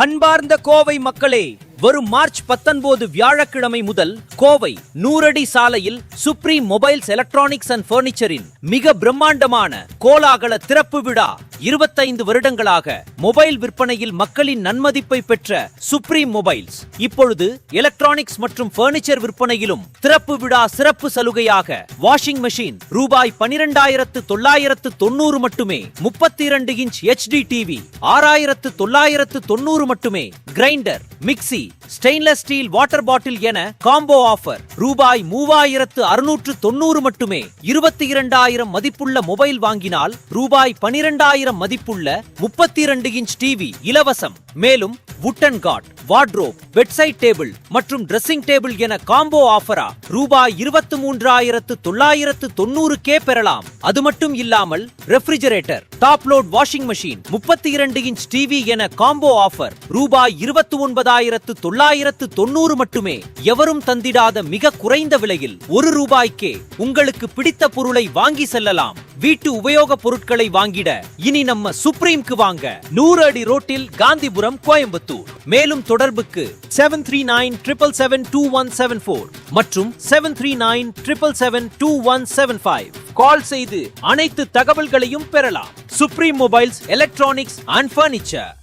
அன்பார்ந்த கோவை மக்களே, வரும் மார்ச் 19 வியாழக்கிழமை முதல் கோவை 100 அடி சாலையில் சுப்ரீம் மொபைல்ஸ் எலக்ட்ரானிக்ஸ் அண்ட் பர்னிச்சரின் மிக பிரம்மாண்டமான கோலாகல திறப்பு விழா. 25 வருடங்களாக மொபைல் விற்பனையில் மக்களின் நன்மதிப்பை பெற்ற சுப்ரீம் மொபைல்ஸ் இப்பொழுது எலக்ட்ரானிக்ஸ் மற்றும் பர்னிச்சர் விற்பனையிலும் திறப்பு விழா சிறப்பு சலுகையாக வாஷிங் மெஷின் ரூபாய் 12,990 மட்டுமே, 32 இன்ச் HD டிவி 6,990 மட்டுமே, grinder, mixie, stainless steel water bottle என காம்போ ஆஃபர் ரூபாய் 3,690 மட்டுமே. 22,000 மதிப்புள்ள மொபைல் வாங்கினால் ரூபாய் 12,000 மதிப்புள்ள 32 இன்ச் டிவி இலவசம். மேலும் wooden cot, wardrobe, bedside table மற்றும் ட்ரெஸ்ஸிங் டேபிள் என காம்போ ஆஃபரா ரூபாய் 23,990 பெறலாம். அது மட்டும் இல்லாமல் refrigerator, top load washing machine, 32 inch TV என காம்போ ஆஃபர் ரூபாய் 29,990 மட்டுமே. எவரும் தந்திடாத மிக குறைந்த விலையில் ₹1 உங்களுக்கு பிடித்த பொருளை வாங்கி செல்லலாம். வீட்டு உபயோக பொருட்களை வாங்கிட இனி நம்ம சுப்ரீம்க்கு வாங்க. 100 அடி ரோட்டில் காந்திபுரம், கோயம்புத்தூர். மேலும் தொடர்புக்கு 7397772174 மற்றும் 7397772175 கால் செய்து அனைத்து தகவல்களையும் பெறலாம். Supreme mobiles electronics and furniture.